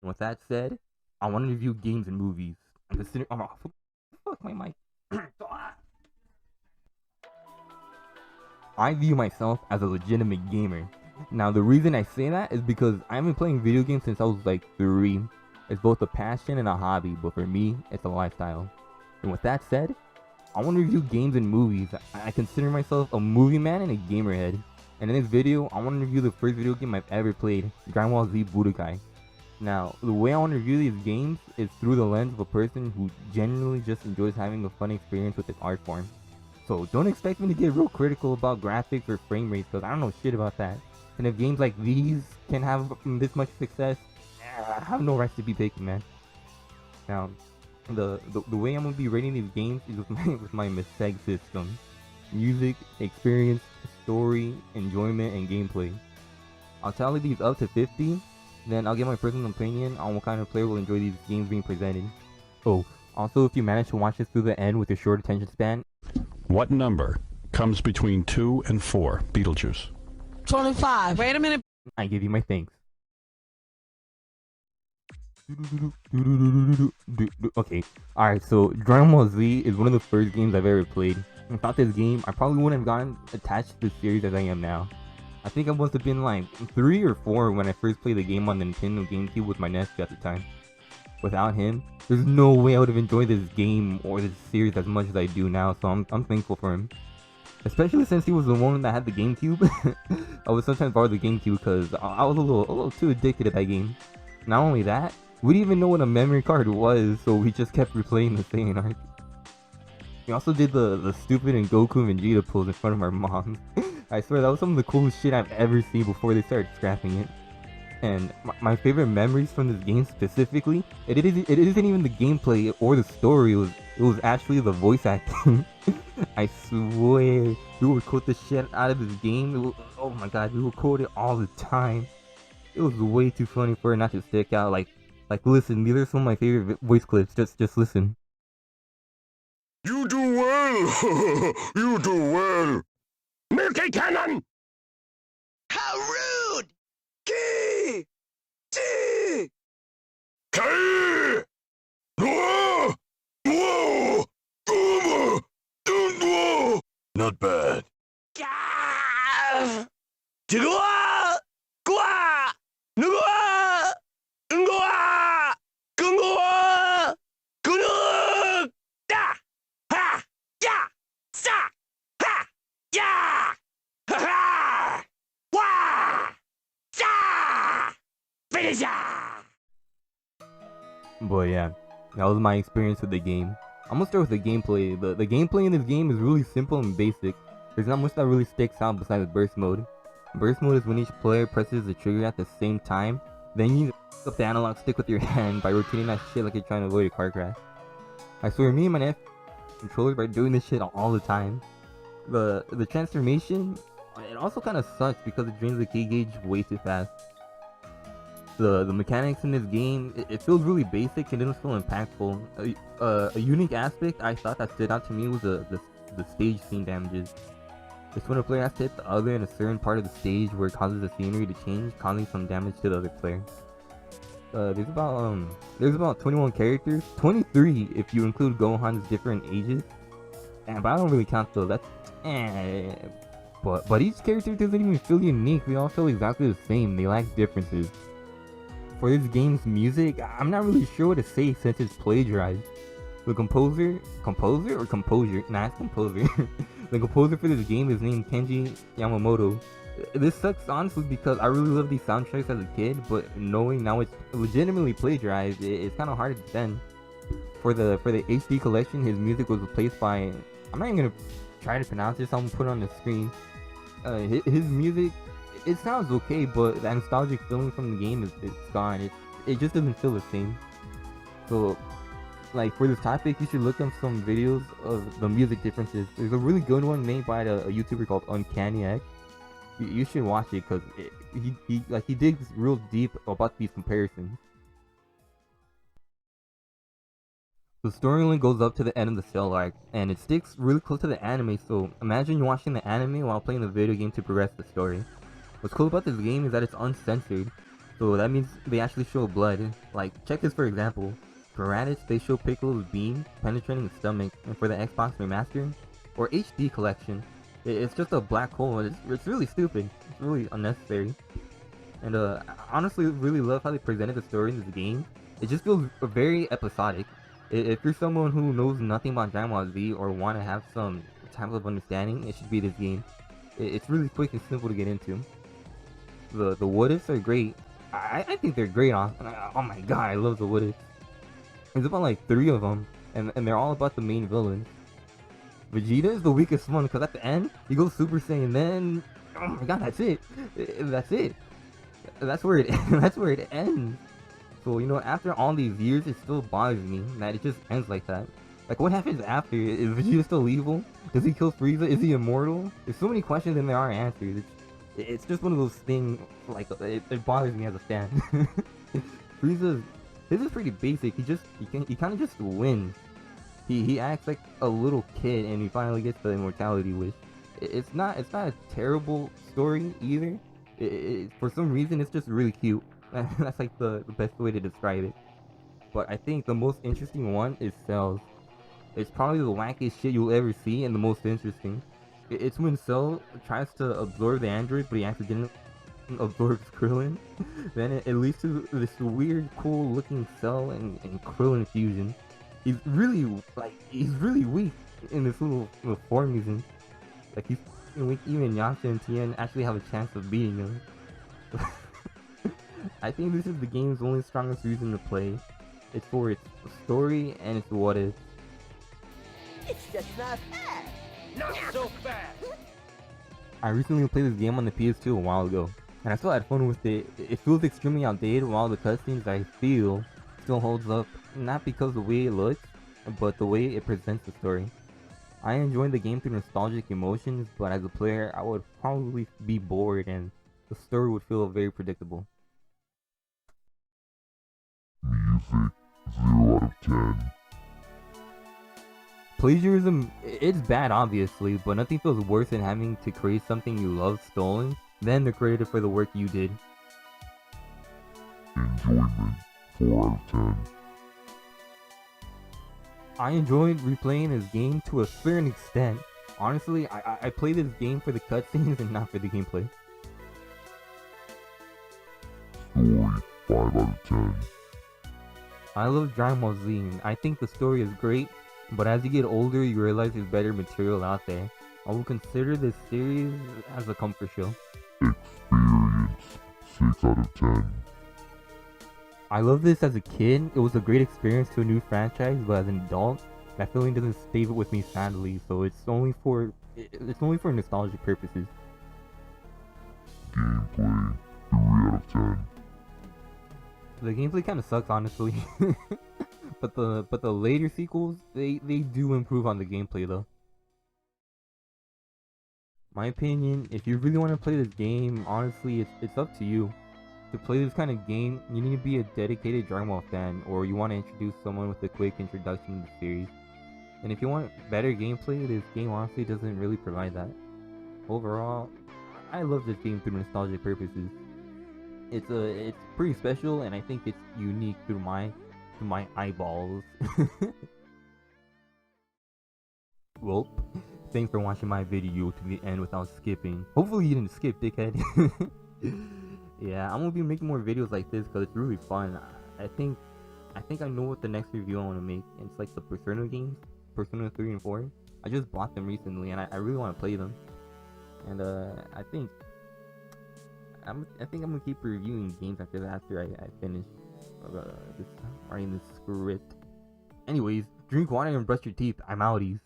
And with that said, I want to review games and movies. I'm considering. Oh, fuck my mic. I view myself as a legitimate gamer. Now, the reason I say that is because I've been playing video games since I was like 3. It's both a passion and a hobby, but for me, it's a lifestyle. And with that said, I want to review games and movies. I consider myself a movie man and a gamer head. And in this video, I want to review the first video game I've ever played, Dragon Ball Z Budokai. Now, the way I want to review these games is through the lens of a person who genuinely just enjoys having a fun experience with this art form. So don't expect me to get real critical about graphics or frame rates, because I don't know shit about that. And if games like these can have this much success, I have no rights to be picky, man. Now, the way I'm gonna be rating these games is with my Mistake system: music, experience, story, enjoyment, and gameplay. I'll tally these up to 50, then I'll give my personal opinion on what kind of player will enjoy these games being presented. Oh, also, if you manage to watch this through the end with a short attention span, what number comes between 2 and 4, Beetlejuice? 25. Wait a minute. I give you my thanks. Okay, alright, so Dragon Ball Z is one of the first games I've ever played. Without this game, I probably wouldn't have gotten attached to the series as I am now. I think I must have been like 3 or 4 when I first played the game on the Nintendo GameCube with my nephew at the time. Without him, there's no way I would have enjoyed this game or this series as much as I do now, so I'm thankful for him. Especially since he was the one that had the GameCube. I would sometimes borrow the GameCube because I was a little too addicted to that game. Not only that, we didn't even know what a memory card was, so we just kept replaying the same arc. We also did the stupid and Goku and Vegeta pose in front of our mom. I swear that was some of the coolest shit I've ever seen before they started scrapping it. And my favorite memories from this game specifically, it isn't even the gameplay or the story, it was actually the voice acting. I swear, we would quote the shit out of this game. Oh my god, we would quote it all the time. It was way too funny for it not to stick out. Like listen, these are some of my favorite voice clips. Just listen. You do well. You do well. Milky Cannon. How rude! Key! T! Kai. Whoa. Whoa. Whoa. Whoa. Not bad. Gav! Jigua! Gua! Nugua! Ngua! Gungua! Gunu! Da! Ha! Ya! Sa! Ha! Ya! Ha ha! Wa! Sa! Finish ya! But yeah, that was my experience with the game. I'm gonna start with the gameplay. The gameplay in this game is really simple and basic. There's not much that really sticks out besides burst mode. Burst mode is when each player presses the trigger at the same time. Then you pick up the analog stick with your hand by rotating that shit like you're trying to avoid a car crash. I swear, me and my nephew controllers by doing this shit all the time. The transformation, it also kind of sucks because it drains the key gauge way too fast. The mechanics in this game, it feels really basic and it doesn't feel impactful. A unique aspect I thought that stood out to me was the stage scene damages. It's when a player has to hit the other in a certain part of the stage where it causes the scenery to change, causing some damage to the other player. There's about 21 characters, 23 if you include Gohan's different ages. But I don't really count those. That's But each character doesn't even feel unique. They all feel exactly the same. They lack differences. For this game's music, I'm not really sure what to say since it's plagiarized. The composer? Nah, it's composer. The composer for this game is named Kenji Yamamoto. This sucks honestly because I really loved these soundtracks as a kid, but knowing now it's legitimately plagiarized, it's kind of hard to defend. For the HD collection, his music was replaced by, I'm not even gonna try to pronounce this, I'm gonna put it on the screen. His music, it sounds okay, but that nostalgic feeling from the game it's gone. It just doesn't feel the same. So, like, for this topic, you should look up some videos of the music differences. There's a really good one made by a YouTuber called Uncanny X. You should watch it because he digs real deep about these comparisons. The storyline goes up to the end of the cell arc, and it sticks really close to the anime, so imagine you're watching the anime while playing the video game to progress the story. What's cool about this game is that it's uncensored. So that means they actually show blood. Like, check this for example. For Raditz, they show Piccolo's beam penetrating his stomach, and for the Xbox Remaster, or HD Collection, it's just a black hole. It's really stupid. It's really unnecessary. And I honestly really love how they presented the story in this game. It just feels very episodic. If you're someone who knows nothing about Dragon Ball Z or want to have some type of understanding, it should be this game. It's really quick and simple to get into. The what ifs are great. I think they're great. Oh my god, I love the what ifs. There's about like 3 of them, and they're all about the main villains. Vegeta is the weakest one because at the end he goes Super Saiyan. Then oh my god, that's it. That's it. That's where it that's where it ends. So, you know, after all these years, it still bothers me that it just ends like that. Like, what happens after? Is Vegeta still evil? Does he kill Frieza? Is he immortal? There's so many questions and there are answers. It's just one of those things, like, it bothers me as a fan. Frieza, this is pretty basic. He kind of just wins. He acts like a little kid and he finally gets the immortality wish. It's not a terrible story either. For some reason, it's just really cute. That's like the best way to describe it. But I think the most interesting one is Cell's. It's probably the wackiest shit you'll ever see and the most interesting. It's when Cell tries to absorb the android, but he accidentally absorbs Krillin. Then it leads to this weird, cool looking Cell and Krillin fusion. He's really weak in this little form he's in. Like, he's weak. Even Yasha and Tien actually have a chance of beating him. I think this is the game's only strongest reason to play. It's for its story and its what if. It's just not fair. Not so fast. I recently played this game on the PS2 a while ago, and I still had fun with it. It feels extremely outdated, while the cutscenes I feel still holds up, not because of the way it looks, but the way it presents the story. I enjoyed the game through nostalgic emotions, but as a player, I would probably be bored and the story would feel very predictable. Music, 0 out of 10. Plagiarism, it's bad obviously, but nothing feels worse than having to create something you love stolen than the credit for the work you did. Enjoyment, 4 out of 10. I enjoyed replaying this game to a certain extent. Honestly, I play this game for the cutscenes and not for the gameplay. Story, 5 out of 10. I love Dragon Ball Z. I think the story is great, but as you get older, you realize there's better material out there. I will consider this series as a comfort show. Experience, 6 out of 10. I love this as a kid. It was a great experience to a new franchise, but as an adult, that feeling doesn't stay with me sadly. So it's only for nostalgic purposes. Gameplay, 3 out of 10. The gameplay kind of sucks, honestly. but the later sequels, they do improve on the gameplay though. My opinion, if you really want to play this game, honestly, it's up to you. To play this kind of game, you need to be a dedicated Dragon Ball fan, or you want to introduce someone with a quick introduction to the series. And if you want better gameplay, this game honestly doesn't really provide that. Overall, I love this game through nostalgic purposes. It's pretty special, and I think it's unique through my eyeballs. Well, thanks for watching my video to the end without skipping. Hopefully you didn't skip, dickhead. Yeah, I'm gonna be making more videos like this because it's really fun. I think I know what the next review I want to make. It's like the Persona games, Persona 3 and 4. I just bought them recently, and I really want to play them. And I think I'm gonna keep reviewing games after I finish writing this script. Anyways, drink water and brush your teeth. I'm outies.